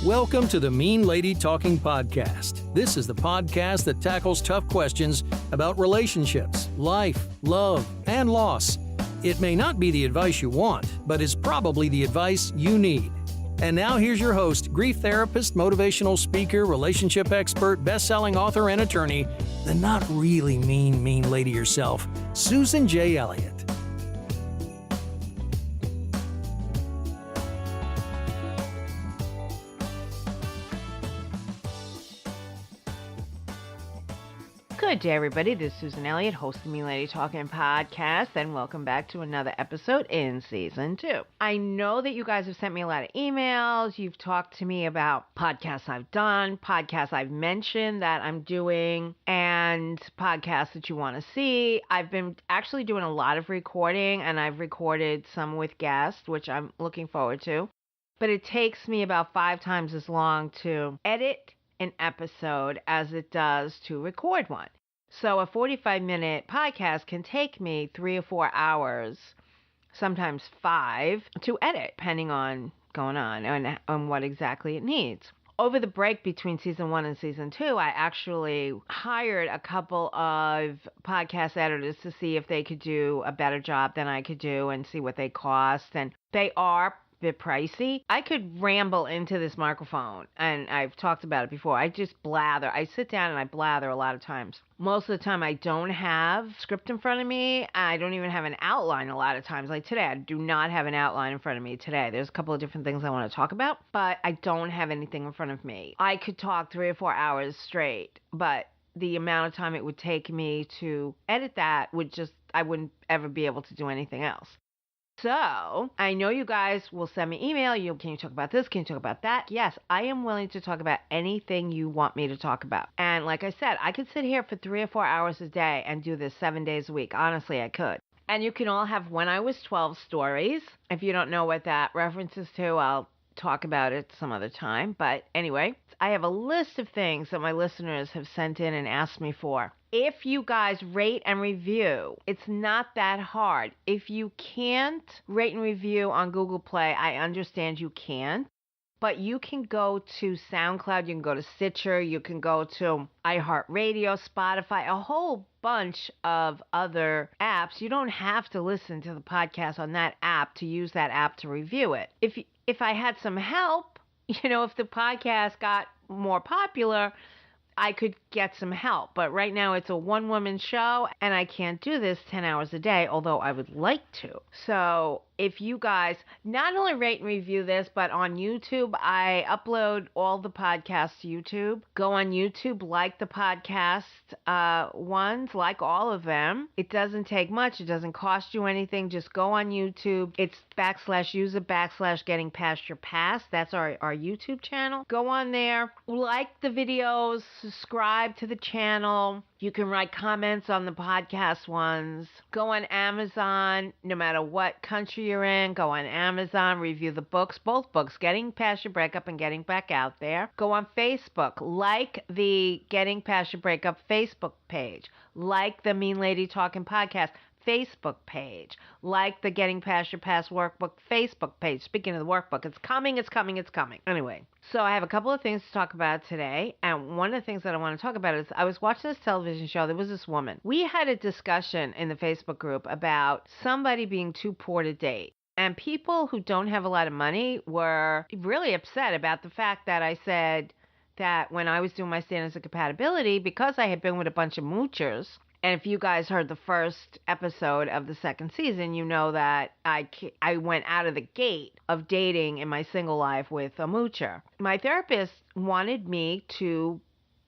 Welcome to the Mean Lady Talking Podcast. This is the podcast that tackles tough questions about relationships, life, love, and loss. It may not be the advice you want, but is probably the advice you need. And now here's your host, grief therapist, motivational speaker, relationship expert, best-selling author, and attorney, the not really mean lady herself, Susan J. Elliott. Good day, everybody. This is Susan Elliott, host of the Mean Lady Talking Podcast, and welcome back to another episode in Season 2. I know that you guys have sent me a lot of emails. You've talked to me about podcasts I've done, podcasts I've mentioned that I'm doing, and podcasts that you want to see. I've been actually doing a lot of recording, and I've recorded some with guests, which I'm looking forward to. But it takes me about 5 times as long to edit an episode as it does to record one. So a 45-minute podcast can take me 3 or 4 hours, sometimes 5, to edit, depending on going on and on what exactly it needs. Over the break between Season 1 and Season 2, I actually hired a couple of podcast editors to see if they could do a better job than I could do and see what they cost. And they are bit pricey. I could ramble into this microphone, and I've talked about it before. I just blather. I sit down and I blather a lot of times. Most of the time I don't have script in front of me. I don't even have an outline a lot of times. Like today, I do not have an outline in front of me today. There's a couple of different things I want to talk about, but I don't have anything in front of me. I could talk 3 or 4 hours straight, but the amount of time it would take me to edit that I wouldn't ever be able to do anything else. So, I know you guys will send me email. Can you talk about this? Can you talk about that? Yes, I am willing to talk about anything you want me to talk about. And like I said, I could sit here for 3 or 4 hours a day and do this 7 days a week. Honestly, I could. And you can all have When I Was 12 stories. If you don't know what that references to, I'll talk about it some other time. But anyway, I have a list of things that my listeners have sent in and asked me for. If you guys rate and review, it's not that hard. If you can't rate and review on Google Play, I understand you can't. But you can go to SoundCloud, you can go to Stitcher, you can go to iHeartRadio, Spotify, a whole bunch of other apps. You don't have to listen to the podcast on that app to use that app to review it. If I had some help, if the podcast got more popular, I could get some help. But right now it's a one-woman show, and I can't do this 10 hours a day, although I would like to. So if you guys not only rate and review this, but on YouTube, I upload all the podcasts to YouTube. Go on YouTube, like the podcast ones, like all of them. It doesn't take much. It doesn't cost you anything. Just go on YouTube. It's /user/getting past your past. That's our YouTube channel. Go on there, like the videos, subscribe to the channel. You can write comments on the podcast ones. Go on Amazon, no matter what country you're in. Go on Amazon, review the books, both books, Getting Past Your Breakup and Getting Back Out There. Go on Facebook, like the Getting Past Your Breakup Facebook page. Like the Mean Lady Talking Podcast Facebook page, like the Getting Past Your Past Workbook Facebook page. Speaking of the workbook, it's coming. Anyway, so I have a couple of things to talk about today, and one of the things that I want to talk about is I was watching this television show. There was this woman. We had a discussion in the Facebook group about somebody being too poor to date. And people who don't have a lot of money were really upset about the fact that I said that when I was doing my standards of compatibility, because I had been with a bunch of moochers. And if you guys heard the first episode of the second season, you know that I went out of the gate of dating in my single life with a moocher. My therapist wanted me to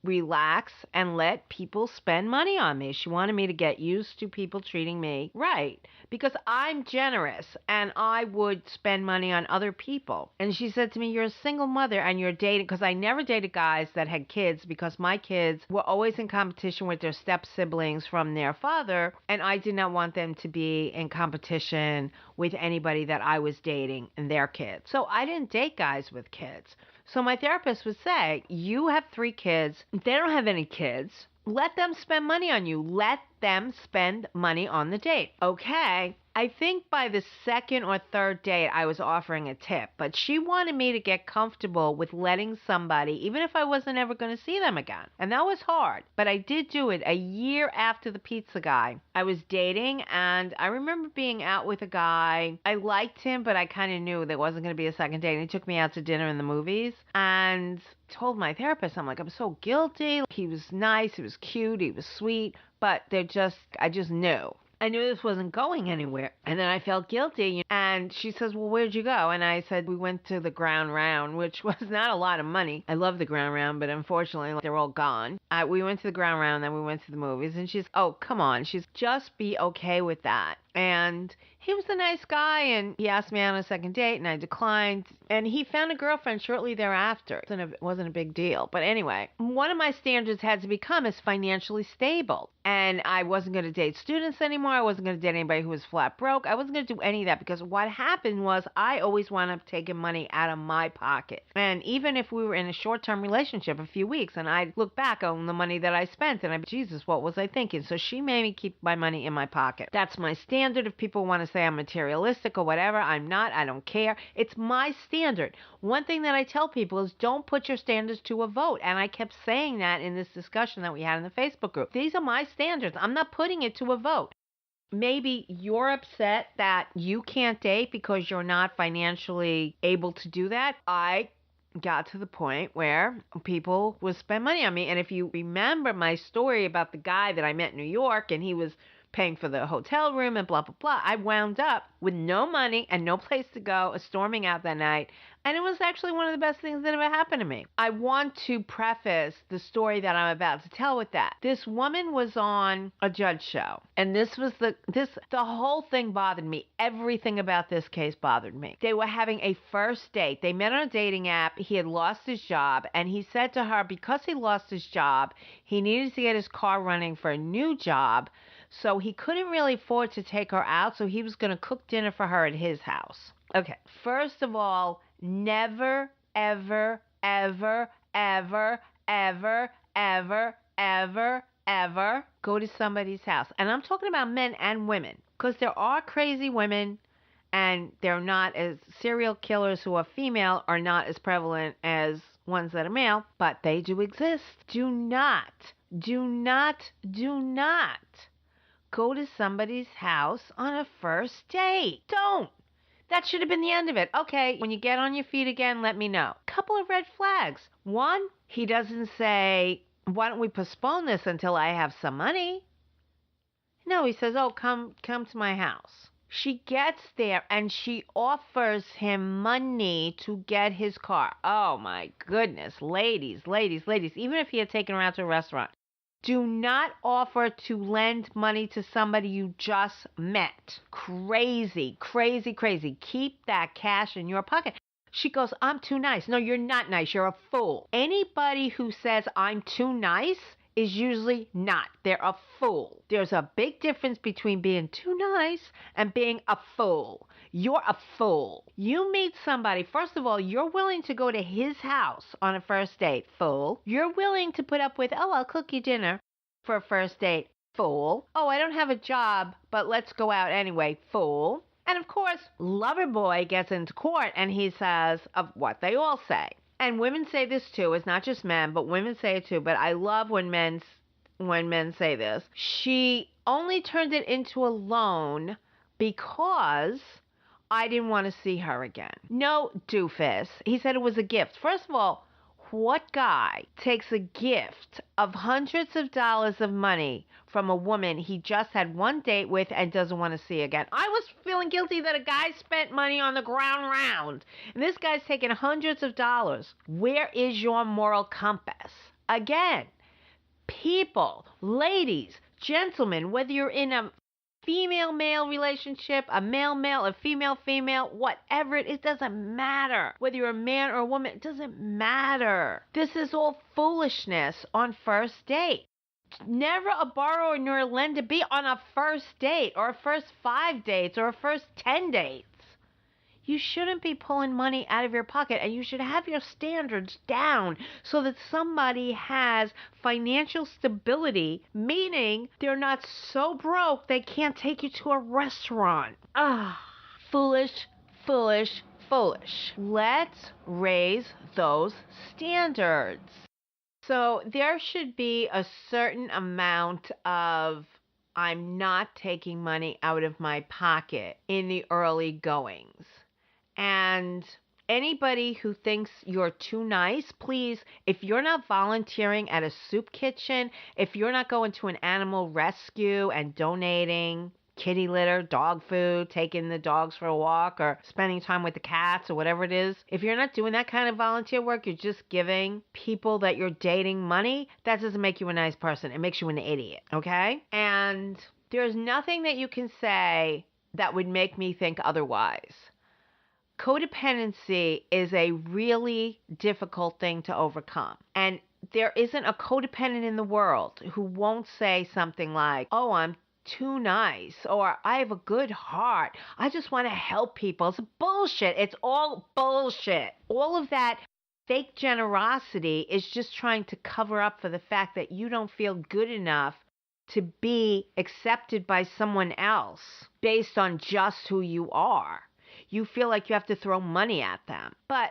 relax and let people spend money on me. She wanted me to get used to people treating me right because I'm generous and I would spend money on other people. And she said to me, you're a single mother and you're dating, because I never dated guys that had kids because my kids were always in competition with their step siblings from their father, and I did not want them to be in competition with anybody that I was dating and their kids. So I didn't date guys with kids. So my therapist would say, you have 3 kids. They don't have any kids. Let them spend money on you. Let them spend money on the date. Okay. I think by the second or third date, I was offering a tip, but she wanted me to get comfortable with letting somebody, even if I wasn't ever going to see them again. And that was hard, but I did do it a year after the pizza guy. I was dating, and I remember being out with a guy. I liked him, but I kind of knew there wasn't going to be a second date. And he took me out to dinner in the movies, and told my therapist, I'm like, I'm so guilty. He was nice, he was cute, he was sweet, but I just knew. I knew this wasn't going anywhere. And then I felt guilty. And she says, well, where'd you go? And I said, we went to the Ground Round, which was not a lot of money. I love the Ground Round, but unfortunately, they're all gone. We went to the Ground Round, then we went to the movies. And she's, oh, come on. She's, just be okay with that. And he was a nice guy, and he asked me out on a second date, and I declined. And he found a girlfriend shortly thereafter. It wasn't a big deal. But anyway, one of my standards had to become is financially stable. And I wasn't going to date students anymore. I wasn't going to date anybody who was flat broke. I wasn't going to do any of that, because what happened was I always wound up taking money out of my pocket. And even if we were in a short-term relationship, a few weeks, and I look back on the money that I spent, and Jesus, what was I thinking? So she made me keep my money in my pocket. That's my standard. If people want to say I'm materialistic or whatever, I'm not. I don't care. It's my standard. One thing that I tell people is don't put your standards to a vote. And I kept saying that in this discussion that we had in the Facebook group. These are my standards. I'm not putting it to a vote. Maybe you're upset that you can't date because you're not financially able to do that. I got to the point where people would spend money on me. And if you remember my story about the guy that I met in New York, and he was paying for the hotel room and blah, blah, blah, I wound up with no money and no place to go, storming out that night. And it was actually one of the best things that ever happened to me. I want to preface the story that I'm about to tell with that. This woman was on a judge show, and the whole thing bothered me. Everything about this case bothered me. They were having a first date. They met on a dating app. He had lost his job, and he said to her, because he lost his job, he needed to get his car running for a new job. So he couldn't really afford to take her out, so he was going to cook dinner for her at his house. Okay, first of all, never, ever, ever, ever, ever, ever, ever, ever go to somebody's house. And I'm talking about men and women, because there are crazy women, and they're not as serial killers who are female are not as prevalent as ones that are male, but they do exist. Do not go to somebody's house on a first date. Don't. That should have been the end of it. Okay, when you get on your feet again, let me know. Couple of red flags. One, he doesn't say, why don't we postpone this until I have some money? No, he says, oh, come to my house. She gets there and she offers him money to get his car. Oh my goodness, ladies. Even if he had taken her out to a restaurant, do not offer to lend money to somebody you just met. Crazy. Keep that cash in your pocket. She goes, I'm too nice. No, you're not nice. You're a fool. Anybody who says I'm too nice is usually not. They're a fool. There's a big difference between being too nice and being a fool. You're a fool. You meet somebody, first of all, you're willing to go to his house on a first date, fool. You're willing to put up with, oh, I'll cook you dinner for a first date, fool. Oh, I don't have a job, but let's go out anyway, fool. And of course, Loverboy gets into court and he says of what they all say. And women say this too. It's not just men, but women say it too. But I love when men say this. She only turned it into a loan because I didn't want to see her again. No, doofus. He said it was a gift. First of all, what guy takes a gift of hundreds of dollars of money from a woman he just had one date with and doesn't want to see again? I was feeling guilty that a guy spent money on the Ground Round, and this guy's taking hundreds of dollars. Where is your moral compass? Again, people, ladies, gentlemen, whether you're in a female-male relationship, a male-male, a female-female, whatever it doesn't matter. Whether you're a man or a woman, it doesn't matter. This is all foolishness on first date. Never a borrower nor a lender be on a first date or a first 5 dates or a first 10 dates. You shouldn't be pulling money out of your pocket, and you should have your standards down so that somebody has financial stability, meaning they're not so broke they can't take you to a restaurant. Foolish, foolish, foolish. Let's raise those standards. So there should be a certain amount of I'm not taking money out of my pocket in the early goings. And anybody who thinks you're too nice, please, if you're not volunteering at a soup kitchen, if you're not going to an animal rescue and donating kitty litter, dog food, taking the dogs for a walk, or spending time with the cats, or whatever it is, if you're not doing that kind of volunteer work, you're just giving people that you're dating money, that doesn't make you a nice person. It makes you an idiot, okay? And there's nothing that you can say that would make me think otherwise. Codependency is a really difficult thing to overcome. And there isn't a codependent in the world who won't say something like, oh, I'm too nice, or I have a good heart, I just want to help people. It's bullshit. It's all bullshit. All of that fake generosity is just trying to cover up for the fact that you don't feel good enough to be accepted by someone else based on just who you are. You feel like you have to throw money at them. But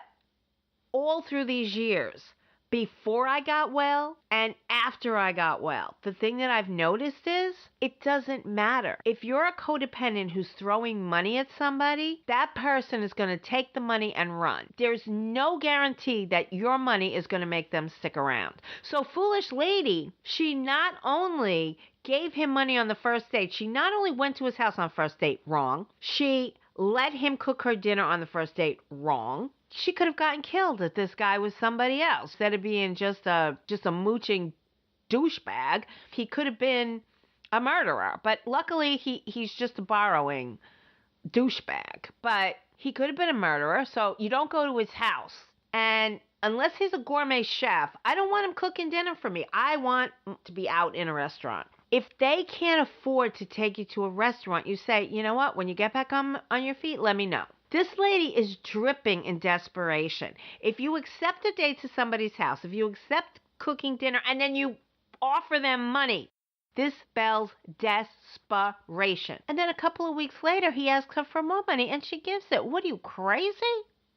all through these years, before I got well and after I got well, the thing that I've noticed is it doesn't matter. If you're a codependent who's throwing money at somebody, that person is going to take the money and run. There's no guarantee that your money is going to make them stick around. So foolish lady, she not only gave him money on the first date, she not only went to his house on first date, wrong. She let him cook her dinner on the first date, wrong. She could have gotten killed if this guy was somebody else. Instead of being just a mooching douchebag, he could have been a murderer. But luckily, he's just a borrowing douchebag. But he could have been a murderer, so you don't go to his house. And unless he's a gourmet chef, I don't want him cooking dinner for me. I want to be out in a restaurant. If they can't afford to take you to a restaurant, you say, you know what, when you get back on your feet, let me know. This lady is dripping in desperation. If you accept a date to somebody's house, if you accept cooking dinner, and then you offer them money, this spells desperation. And then a couple of weeks later, he asks her for more money, and she gives it. What are you, crazy?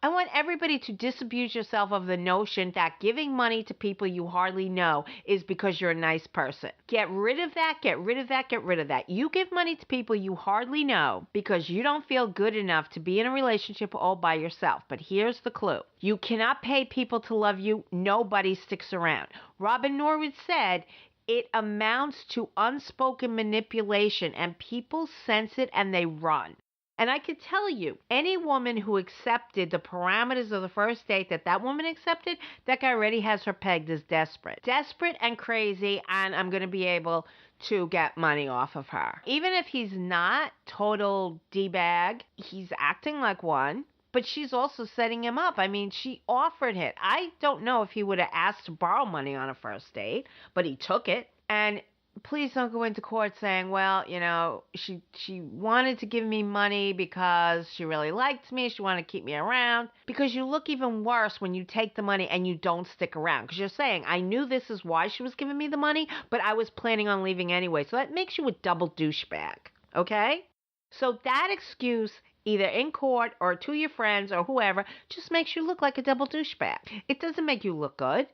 I want everybody to disabuse yourself of the notion that giving money to people you hardly know is because you're a nice person. Get rid of that, get rid of that, get rid of that. You give money to people you hardly know because you don't feel good enough to be in a relationship all by yourself. But here's the clue. You cannot pay people to love you. Nobody sticks around. Robin Norwood said, it amounts to unspoken manipulation, and people sense it and they run. And I could tell you, any woman who accepted the parameters of the first date that woman accepted, that guy already has her pegged as desperate. Desperate and crazy, and I'm going to be able to get money off of her. Even if he's not total D-bag, he's acting like one, but she's also setting him up. I mean, she offered it. I don't know if he would have asked to borrow money on a first date, but he took it. And please don't go into court saying, well, you know, she wanted to give me money because she really liked me. She wanted to keep me around. Because you look even worse when you take the money and you don't stick around. Because you're saying, I knew this is why she was giving me the money, but I was planning on leaving anyway. So that makes you a double douchebag. Okay? So that excuse, either in court or to your friends or whoever, just makes you look like a double douchebag. It doesn't make you look good.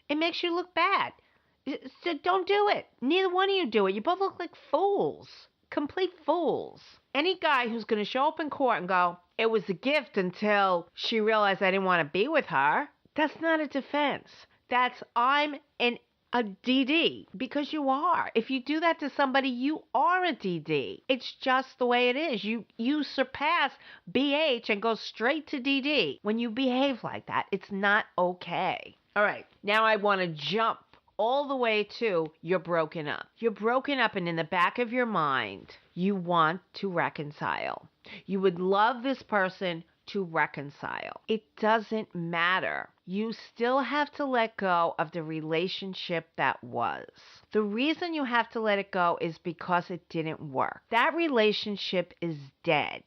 It makes you look bad. So don't do it. Neither one of you do it. You both look like fools. Complete fools. Any guy who's going to show up in court and go, it was a gift until she realized I didn't want to be with her, that's not a defense. That's I'm a DD, because you are. If you do that to somebody, you are a DD. It's just the way it is. You surpass BH and go straight to DD. When you behave like that, it's not okay. All right, now I want to jump all the way to you're broken up. You're broken up, and in the back of your mind, you want to reconcile. You would love this person to reconcile. It doesn't matter. You still have to let go of the relationship that was. The reason you have to let it go is because it didn't work. That relationship is dead.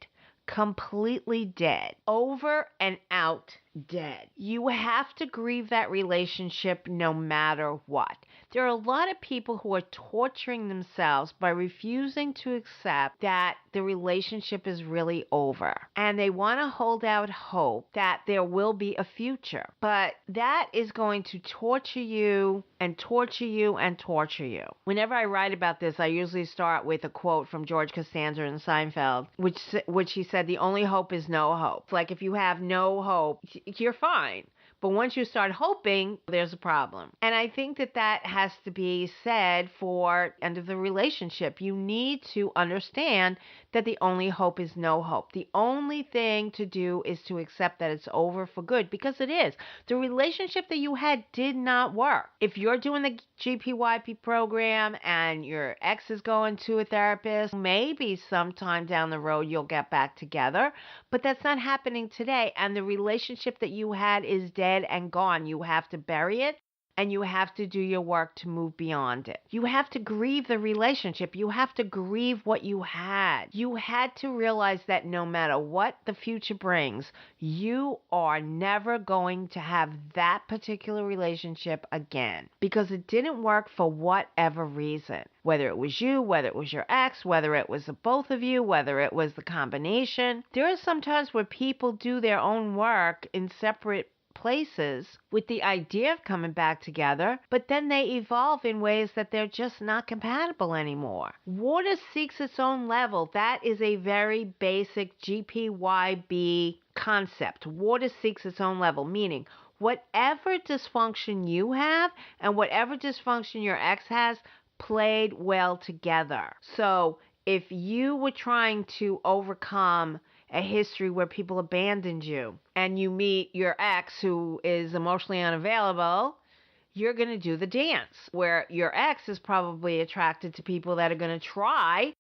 completely dead, over and out dead. You have to grieve that relationship no matter what. There are a lot of people who are torturing themselves by refusing to accept that the relationship is really over. And they want to hold out hope that there will be a future. But that is going to torture you and torture you and torture you. Whenever I write about this, I usually start with a quote from George Costanza in Seinfeld, which he said, "The only hope is no hope." Like if you have no hope, you're fine. But once you start hoping, there's a problem. And I think that that has to be said for end of the relationship. You need to understand that the only hope is no hope. The only thing to do is to accept that it's over for good, because it is. The relationship that you had did not work. If you're doing the GPYP program and your ex is going to a therapist, maybe sometime down the road you'll get back together, but that's not happening today. And the relationship that you had is dead and gone. You have to bury it, and you have to do your work to move beyond it. You have to grieve the relationship. You have to grieve what you had. You had to realize that no matter what the future brings, you are never going to have that particular relationship again, because it didn't work for whatever reason. Whether it was you, whether it was your ex, whether it was the both of you, whether it was the combination. There are some times where people do their own work in separate places with the idea of coming back together, but then they evolve in ways that they're just not compatible anymore. Water seeks its own level. That is a very basic GPYB concept. Water seeks its own level, meaning whatever dysfunction you have and whatever dysfunction your ex has played well together. So if you were trying to overcome a history where people abandoned you and you meet your ex who is emotionally unavailable, you're going to do the dance where your ex is probably attracted to people that are going to try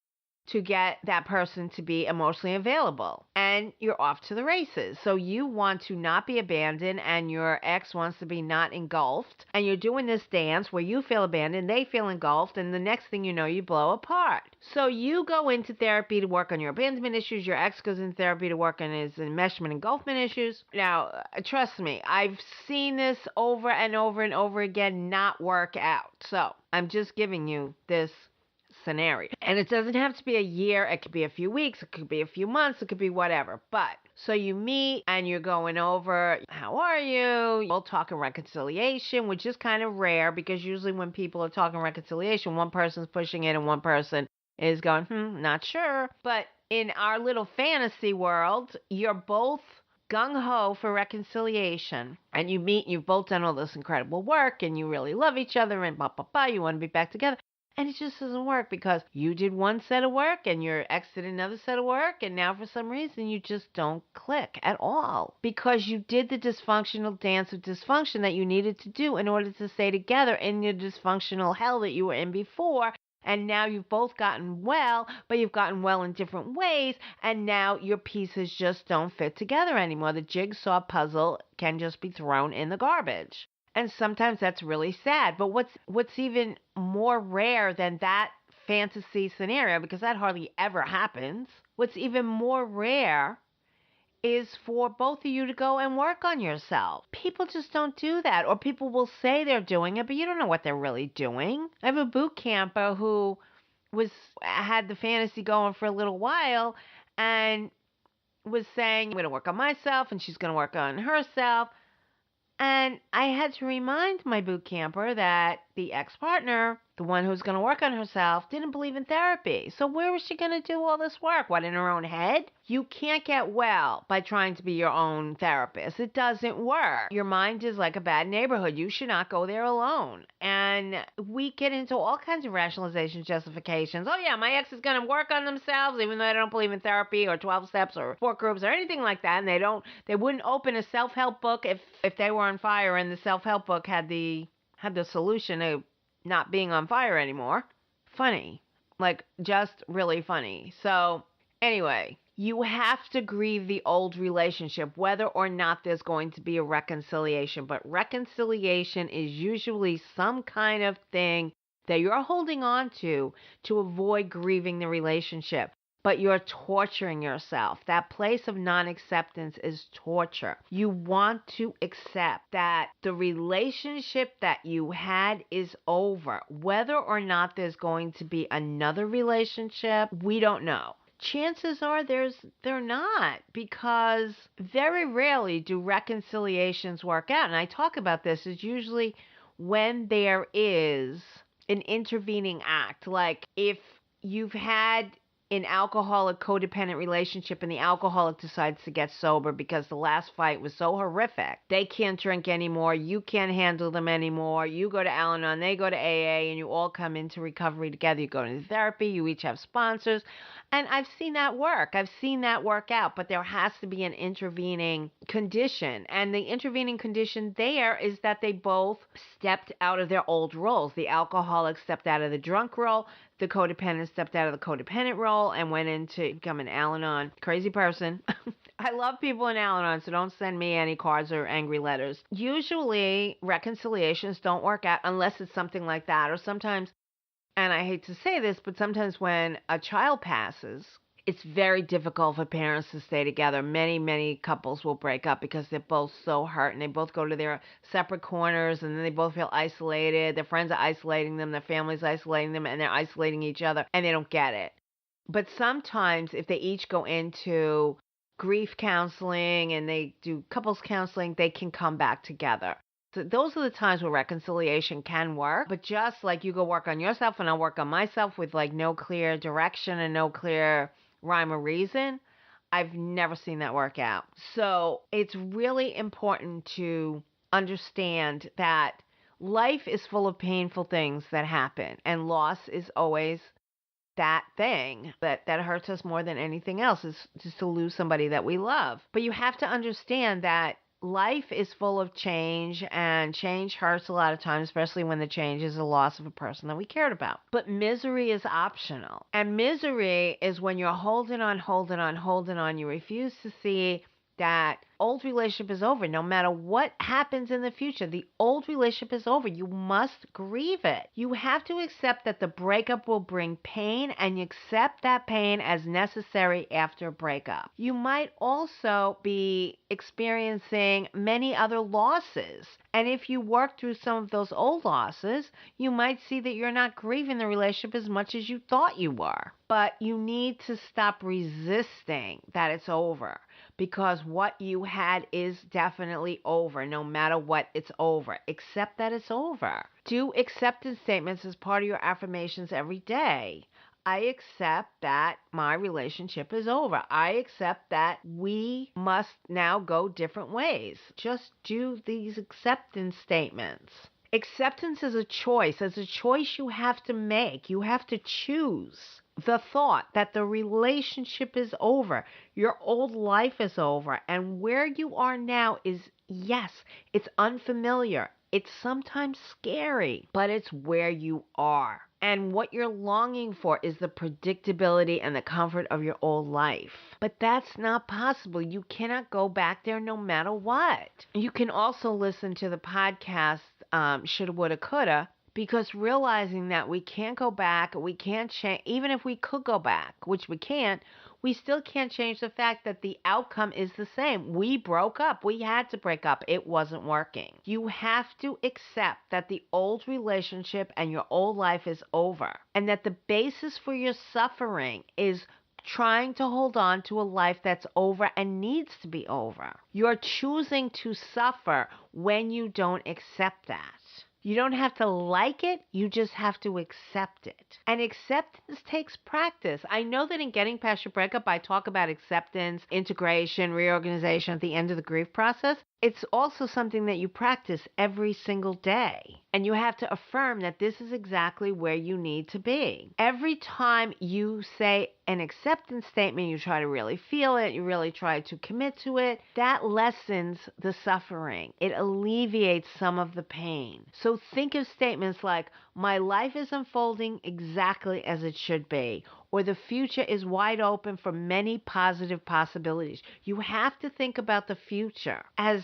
to get that person to be emotionally available, and you're off to the races. So you want to not be abandoned, and your ex wants to be not engulfed, and you're doing this dance where you feel abandoned, they feel engulfed, and the next thing you know, you blow apart. So you go into therapy to work on your abandonment issues, your ex goes into therapy to work on his enmeshment engulfment issues. Now, trust me, I've seen this over and over and over again not work out. So I'm just giving you this scenario. And it doesn't have to be a year. It could be a few weeks. It could be a few months. It could be whatever. But so you meet and you're going over, how are you? We'll talk reconciliation, which is kind of rare because usually when people are talking reconciliation, one person's pushing it and one person is going, not sure. But in our little fantasy world, you're both gung-ho for reconciliation, and you meet, you've both done all this incredible work, and you really love each other, and you want to be back together. And it just doesn't work because you did one set of work and your ex did another set of work, and now for some reason you just don't click at all because you did the dysfunctional dance of dysfunction that you needed to do in order to stay together in your dysfunctional hell that you were in before. And now you've both gotten well, but you've gotten well in different ways, and now your pieces just don't fit together anymore. The jigsaw puzzle can just be thrown in the garbage. And sometimes that's really sad. But what's even more rare than that fantasy scenario, because that hardly ever happens, what's even more rare is for both of you to go and work on yourself. People just don't do that. Or people will say they're doing it, but you don't know what they're really doing. I have a boot camper who had the fantasy going for a little while and was saying, I'm going to work on myself and she's going to work on herself. And I had to remind my boot camper that the ex-partner, the one who's going to work on herself, didn't believe in therapy. So where was she going to do all this work? What, in her own head? You can't get well by trying to be your own therapist. It doesn't work. Your mind is like a bad neighborhood. You should not go there alone. And we get into all kinds of rationalizations, justifications. Oh yeah, my ex is going to work on themselves, even though I don't believe in therapy or 12 steps or support groups or anything like that. And they wouldn't open a self-help book if they were on fire and the self-help book had the solution to not being on fire anymore. Funny. Like, just really funny. So, anyway, you have to grieve the old relationship, whether or not there's going to be a reconciliation. But reconciliation is usually some kind of thing that you're holding on to avoid grieving the relationship. but you're torturing yourself. That place of non-acceptance is torture. You want to accept that the relationship that you had is over. Whether or not there's going to be another relationship, we don't know. Chances are they're not, because very rarely do reconciliations work out. And I talk about this is usually when there is an intervening act. Like if you've had an alcoholic codependent relationship and the alcoholic decides to get sober because the last fight was so horrific. They can't drink anymore. You can't handle them anymore. You go to Al-Anon, they go to AA, and you all come into recovery together. You go to therapy. You each have sponsors. And I've seen that work. I've seen that work out, but there has to be an intervening condition. And the intervening condition there is that they both stepped out of their old roles. The alcoholic stepped out of the drunk role. The codependent stepped out of the codependent role and went into become an Al-Anon crazy person. I love people in Al-Anon, so don't send me any cards or angry letters. Usually, reconciliations don't work out unless it's something like that. Or sometimes, and I hate to say this, but sometimes when a child passes, it's very difficult for parents to stay together. Many couples will break up because they're both so hurt and they both go to their separate corners and then they both feel isolated. Their friends are isolating them, their family's isolating them, and they're isolating each other and they don't get it. But sometimes if they each go into grief counseling and they do couples counseling, they can come back together. So those are the times where reconciliation can work. But just like you go work on yourself and I'll work on myself with like no clear direction and no clear rhyme or reason, I've never seen that work out. So it's really important to understand that life is full of painful things that happen, and loss is always that thing that hurts us more than anything else, is just to lose somebody that we love. But you have to understand that life is full of change, and change hurts a lot of times, especially when the change is the loss of a person that we cared about. But misery is optional. And misery is when you're holding on. You refuse to see that old relationship is over. No matter what happens in the future, the old relationship is over. You must grieve it. You have to accept that the breakup will bring pain, and you accept that pain as necessary after a breakup. You might also be experiencing many other losses. And if you work through some of those old losses, you might see that you're not grieving the relationship as much as you thought you were. But you need to stop resisting that it's over, because what you had is definitely over. No matter what, it's over. Accept that it's over. Do acceptance statements as part of your affirmations every day. I accept that my relationship is over. I accept that we must now go different ways. Just do these acceptance statements. Acceptance is a choice. It's a choice you have to make. You have to choose the thought that the relationship is over. Your old life is over. And where you are now is, yes, it's unfamiliar. It's sometimes scary, but it's where you are. And what you're longing for is the predictability and the comfort of your old life. But that's not possible. You cannot go back there no matter what. You can also listen to the podcast, Shoulda, Woulda, Coulda, because realizing that we can't go back, we can't change, even if we could go back, which we can't, we still can't change the fact that the outcome is the same. We broke up. We had to break up. It wasn't working. You have to accept that the old relationship and your old life is over, and that the basis for your suffering is trying to hold on to a life that's over and needs to be over. You're choosing to suffer when you don't accept that. You don't have to like it, you just have to accept it. And acceptance takes practice. I know that in Getting Past Your Breakup, I talk about acceptance, integration, reorganization at the end of the grief process. It's also something that you practice every single day. And you have to affirm that this is exactly where you need to be. Every time you say an acceptance statement, you try to really feel it, you really try to commit to it, that lessens the suffering. It alleviates some of the pain. So think of statements like, my life is unfolding exactly as it should be, or the future is wide open for many positive possibilities. You have to think about the future as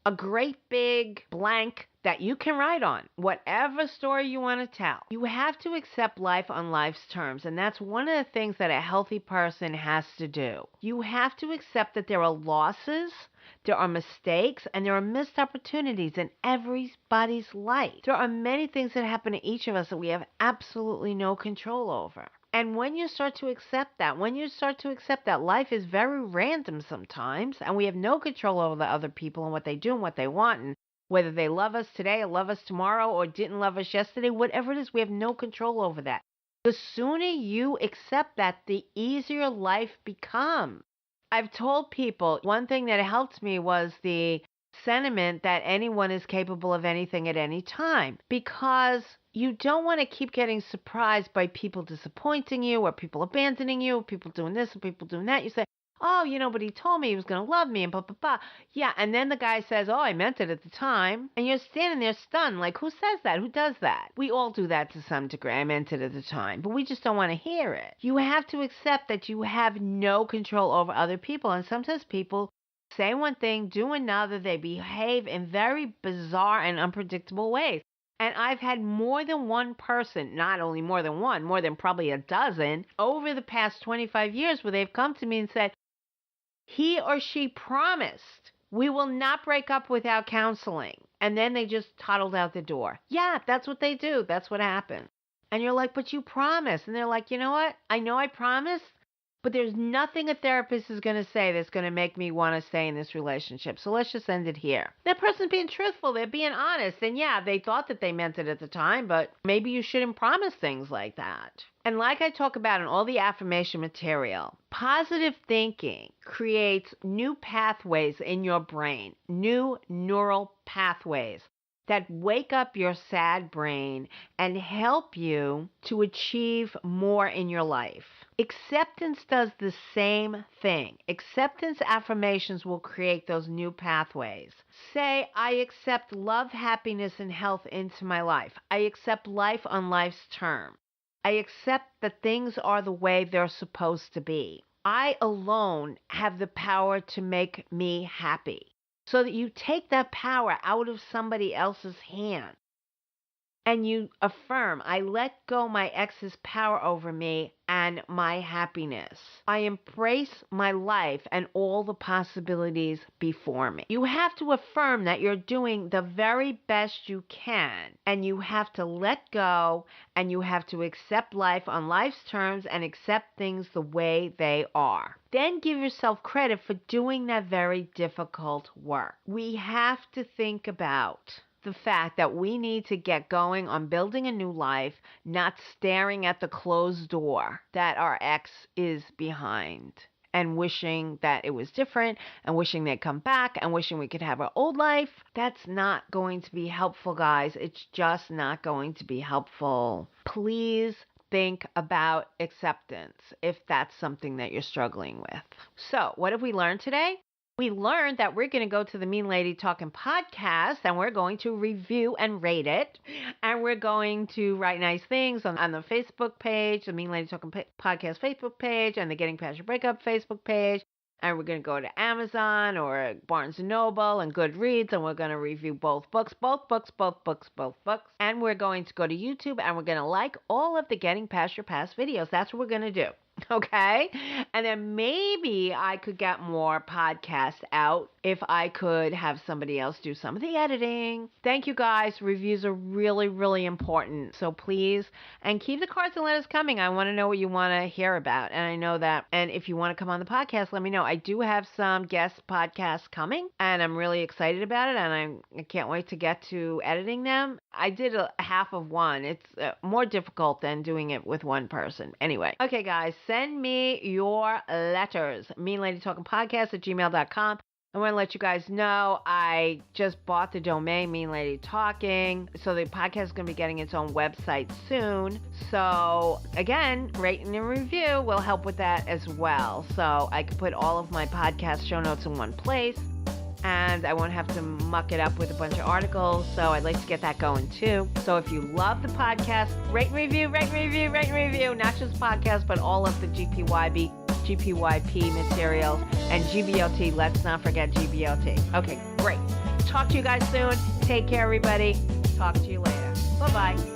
a great big blank that you can write on, whatever story you want to tell. You have to accept life on life's terms, and that's one of the things that a healthy person has to do. You have to accept that there are losses, there are mistakes, and there are missed opportunities in everybody's life. There are many things that happen to each of us that we have absolutely no control over. And when you start to accept that, life is very random sometimes, and we have no control over the other people and what they do and what they want, and whether they love us today or love us tomorrow or didn't love us yesterday, whatever it is, we have no control over that. The sooner you accept that, the easier life becomes. I've told people one thing that helped me was the sentiment that anyone is capable of anything at any time, because you don't want to keep getting surprised by people disappointing you or people abandoning you, or people doing this and people doing that. You say, oh, but he told me he was going to love me and blah, blah, blah. Yeah, and then the guy says, oh, I meant it at the time. And you're standing there stunned, like, who says that? Who does that? We all do that to some degree. I meant it at the time, but we just don't want to hear it. You have to accept that you have no control over other people, and sometimes people say one thing, do another. They behave in very bizarre and unpredictable ways. And I've had more than one person, not only more than one, more than probably a dozen, over the past 25 years where they've come to me and said, he or she promised we will not break up without counseling. And then they just toddled out the door. Yeah, that's what they do. That's what happened. And you're like, but you promised. And they're like, you know what? I know I promised, but there's nothing a therapist is going to say that's going to make me want to stay in this relationship. So let's just end it here. That person's being truthful. They're being honest. And yeah, they thought that they meant it at the time, but maybe you shouldn't promise things like that. And like I talk about in all the affirmation material, positive thinking creates new pathways in your brain, new neural pathways that wake up your sad brain and help you to achieve more in your life. Acceptance does the same thing. Acceptance affirmations will create those new pathways. Say, I accept love, happiness, and health into my life. I accept life on life's terms. I accept that things are the way they're supposed to be. I alone have the power to make me happy. So that you take that power out of somebody else's hand and you affirm, I let go my ex's power over me and my happiness. I embrace my life and all the possibilities before me. You have to affirm that you're doing the very best you can, and you have to let go, and you have to accept life on life's terms and accept things the way they are. Then give yourself credit for doing that very difficult work. We have to think about the fact that we need to get going on building a new life, not staring at the closed door that our ex is behind and wishing that it was different and wishing they'd come back and wishing we could have our old life. That's not going to be helpful, guys. It's just not going to be helpful. Please think about acceptance if that's something that you're struggling with. So, what have we learned today? We learned that we're going to go to the Mean Lady Talking podcast and we're going to review and rate it. And we're going to write nice things on the Facebook page, the Mean Lady Talking podcast Facebook page, and the Getting Past Your Breakup Facebook page. And we're going to go to Amazon or Barnes & Noble and Goodreads, and we're going to review both books. And we're going to go to YouTube, and we're going to like all of the Getting Past Your Past videos. That's what we're going to do. Okay? And then maybe I could get more podcasts out if I could have somebody else do some of the editing. Thank you, guys. Reviews are really, really important. So please, and keep the cards and letters coming. I want to know what you want to hear about. And I know that, and if you want to come on the podcast, let me know. I do have some guest podcasts coming, and I'm really excited about it, and I can't wait to get to editing them. I did a half of one. It's more difficult than doing it with one person. Anyway. Okay, guys. Send me your letters. meanladytalkingpodcast@gmail.com. I want to let you guys know I just bought the domain Mean Lady Talking, so the podcast is going to be getting its own website soon. So again, rating and review will help with that as well. So I can put all of my podcast show notes in one place, and I won't have to muck it up with a bunch of articles. So I'd like to get that going too. So if you love the podcast, rate and review, not just podcast, but all of the GPYP materials, and GBOT. Let's not forget GBOT. Okay, great. Talk to you guys soon. Take care, everybody. Talk to you later. Bye-bye.